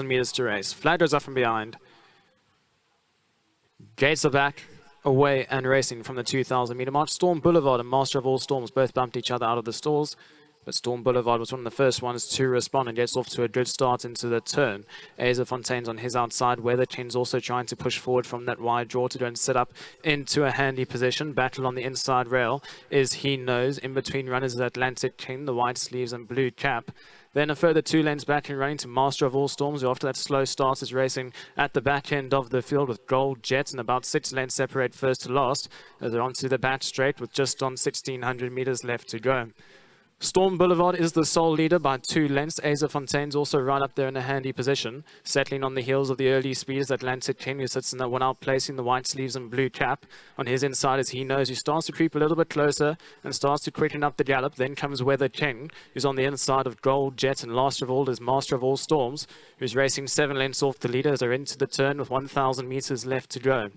meters to race. Flag goes up from behind. Gates are back, away and racing from the 2,000 meter mark. Storm Boulevard and Master of All Storms both bumped each other out of the stalls. But Storm Boulevard was one of the first ones to respond and gets off to a good start into the turn. Aza Fontaine's on his outside. Weather Chin's also trying to push forward from that wide draw to go and set up into a handy position. Battle on the inside rail is He Knows. In between runners is Atlantic Chin, the white sleeves and blue cap. Then a further 2 lengths back and running to Master of All Storms, who after that slow start is racing at the back end of the field with Gold Jet, and about 6 lengths separate first to last as they're onto the back straight with just on 1,600 meters left to go. Storm Boulevard is the sole leader by 2 lengths. Aza Fontaine's also right up there in a handy position, settling on the heels of the early speeders. Atlantic King, who sits in that one out, placing the white sleeves and blue cap. On his inside, as He Knows, who starts to creep a little bit closer and starts to quicken up the gallop. Then comes Weather King, who's on the inside of Gold Jet, and last of all is Master of All Storms, who's racing 7 lengths off the leader as they're into the turn with 1,000 meters left to go.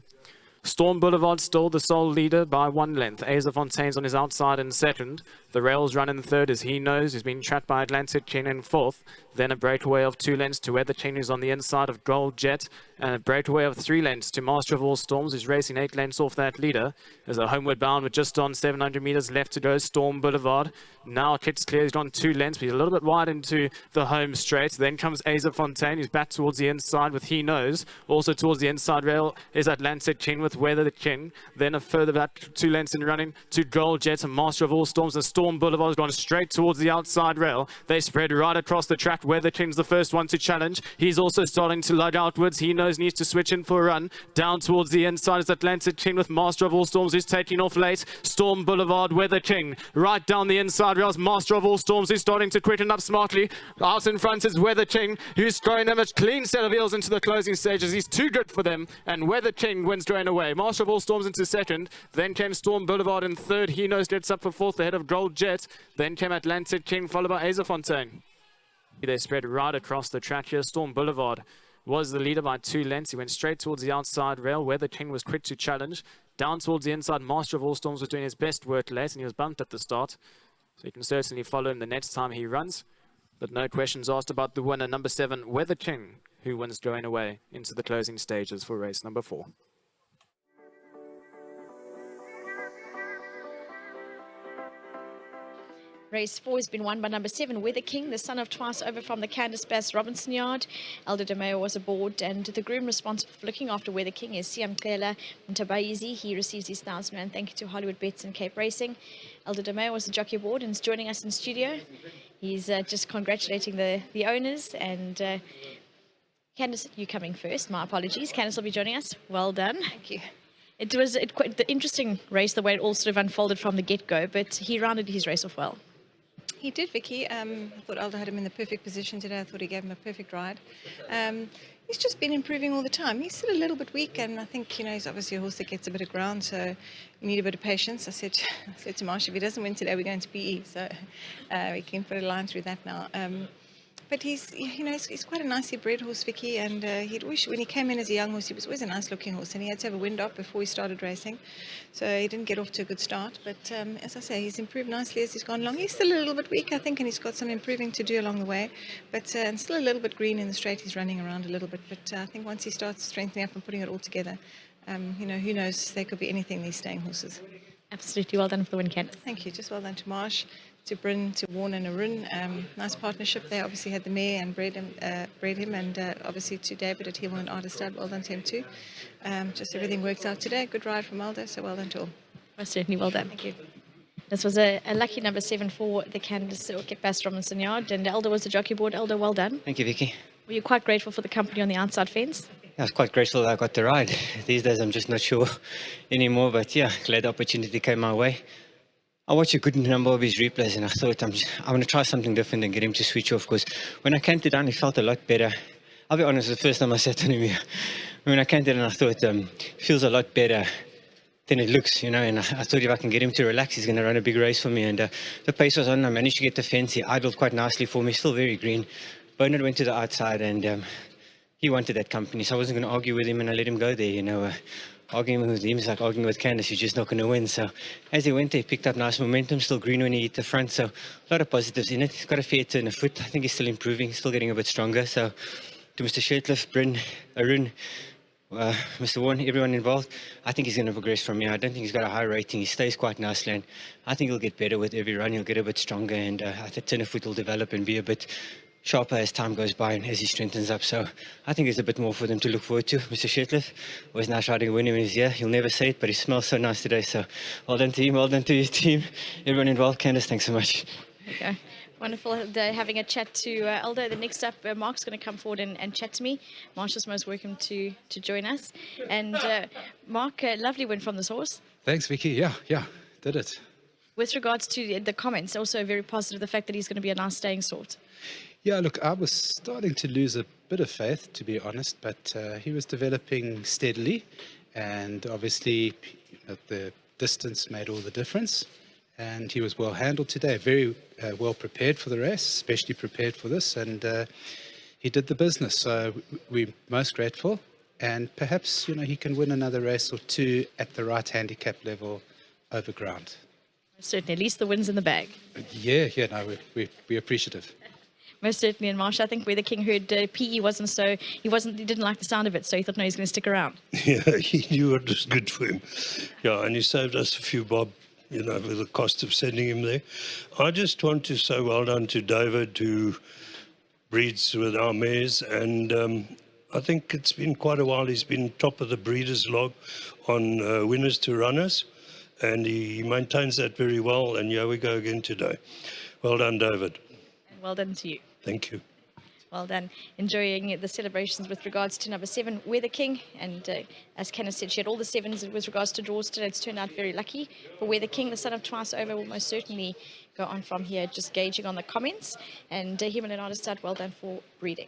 Storm Boulevard still the sole leader by 1 length. Aza Fontaine's on his outside in second. The rails run in third as He Knows, who's been trapped by Atlantic King in fourth. Then a breakaway of 2 lengths to Weather King, who's on the inside of Gold Jet. And a breakaway of 3 lengths to Master of All Storms, who's racing 8 lengths off that leader. There's a homeward bound with just on 700 meters left to go. Storm Boulevard now kicks clear. He's on 2 lengths, but he's a little bit wide into the home straight. Then comes Aza Fontaine, who's back towards the inside with He Knows. Also towards the inside rail is Atlantic King with Weather King. Then a further back 2 lengths in running to Gold Jet and Master of All Storms. And Storm Boulevard has gone straight towards the outside rail. They spread right across the track. Weather King's the first one to challenge. He's also starting to lug outwards. He Knows needs to switch in for a run. Down towards the inside is Atlantic King with Master of All Storms, who's taking off late. Storm Boulevard, Weather King. Right down the inside rails, Master of All Storms, who's starting to quicken up smartly. Out in front is Weather King, who's throwing them a clean set of heels into the closing stages. He's too good for them, and Weather King wins going away. Master of All Storms into second. Then came Storm Boulevard in third. He Knows gets up for fourth ahead of Gold Jet. Then came Atlantic King, followed by Aza Fontaine. They spread right across the track here. Storm Boulevard was the leader by 2 lengths. He went straight towards the outside rail. Weather King was quick to challenge. Down towards the inside, Master of All Storms was doing his best work late, and he was bumped at the start. So you can certainly follow him the next time he runs. But no questions asked about the winner, number 7, Weather King, who wins going away into the closing stages for race number 4. Race 4 has been won by number 7, Weather King, the son of twice over from the Candice Bass Robinson yard. Elder DeMeo was aboard, and the groom responsible for looking after Weather King is Siam Kela Ntabaizi. He receives his 1,000 rand. Thank you to Hollywood Bets and Cape Racing. Elder DeMeo was the jockey aboard and is joining us in studio. He's just congratulating the owners, and Candice, you coming first. My apologies. Candice will be joining us. Well done. Thank you. It was quite the interesting race, the way it all sort of unfolded from the get-go, but he rounded his race off well. He did, Vicky. I thought Aldo had him in the perfect position today. I thought he gave him a perfect ride. He's just been improving all the time. He's still a little bit weak, and I think, you know, he's obviously a horse that gets a bit of ground, so you need a bit of patience. I said to Marsh, if he doesn't win today, we're going to PE, so we can put a line through that now. But he's, you know, he's quite a nicely bred horse, Vicky, and he'd wish when he came in as a young horse, he was always a nice-looking horse, and he had to have a wind up before he started racing, so he didn't get off to a good start. But as I say, he's improved nicely as he's gone along. He's still a little bit weak, I think, and he's got some improving to do along the way, but and still a little bit green in the straight. He's running around a little bit, but I think once he starts strengthening up and putting it all together, you know, who knows, they could be anything, these staying horses. Absolutely, well done for the win, Ken. Thank you. Just well done to Marsh, to Bryn, to Warren and Arun. Nice partnership. They obviously had the mare and bred him, and obviously to David at Heel and Artistad. Well done to him too. Just everything worked out today. Good ride from Aldo, so well done to all. Most certainly, well done. Thank you. This was a lucky number 7 for the Candice Bass Robinson yard, and Elder was the jockey board. Elder, well done. Thank you, Vicky. Were you quite grateful for the company on the outside fence? I was quite grateful that I got the ride. These days I'm just not sure anymore, but yeah, glad the opportunity came my way. I watched a good number of his replays and I thought I want to try something different and get him to switch off, because when I canted down he felt a lot better. I'll be honest, the first time I sat on him here, when I canted down I thought it feels a lot better than it looks, you know, and I thought if I can get him to relax, he's going to run a big race for me. And the pace was on. I managed to get the fence. He idled quite nicely for me, still very green. Bernard went to the outside and he wanted that company, so I wasn't going to argue with him, and I let him go there, you know. Arguing with him is like arguing with Candice, you're just not going to win. So as he went there, he picked up nice momentum, still green when he hit the front, so a lot of positives in it. He's got a fair turn of foot. I think he's still improving, he's still getting a bit stronger, so to Mr. Shirtliff, Bryn, Arun, Mr. Warren, everyone involved. I think he's going to progress from here. I don't think he's got a high rating. He stays quite nicely, and I think he'll get better with every run. He'll get a bit stronger, and I think Tenderfoot will develop and be a bit sharper as time goes by and as he strengthens up. So I think there's a bit more for them to look forward to. Mr. Shirtliff, always nice riding a winner when he's here. He'll never say it, but he smells so nice today. So well done to him, well done to his team, everyone involved. Candice, thanks so much. Okay. Wonderful day having a chat to Aldo. The next up, Mark's going to come forward and chat to me. Marshall's most welcome to join us. And Mark, lovely win from this horse. Thanks, Vicky. Yeah, did it. With regards to the comments, also very positive, the fact that he's going to be a nice staying sort. Yeah, look, I was starting to lose a bit of faith, to be honest, but he was developing steadily, and obviously the distance made all the difference, and he was well handled today, very well prepared for the race, especially prepared for this, and he did the business, so we're most grateful, and perhaps, he can win another race or two at the right handicap level over ground. Certainly, at least the win's in the bag. Yeah, no, we're appreciative. Most certainly, and Marsh, I think where the King heard PE he didn't like the sound of it, so he thought, no, he's going to stick around. Yeah, he knew it was good for him. Yeah, and he saved us a few bob, with the cost of sending him there. I just want to say well done to David, who breeds with our mares, and I think it's been quite a while. He's been top of the breeders' log on winners to runners, and he maintains that very well, and here we go again today. Well done, David. And well done to you. Thank you. Well done. Enjoying the celebrations with regards to number 7, Weather King. And as Kenneth said, she had all the 7s with regards to draws today. It's turned out very lucky for Weather King. The son of Twice Over will most certainly go on from here, just gauging on the comments. And Him and Leonardo Stud, well done for breeding.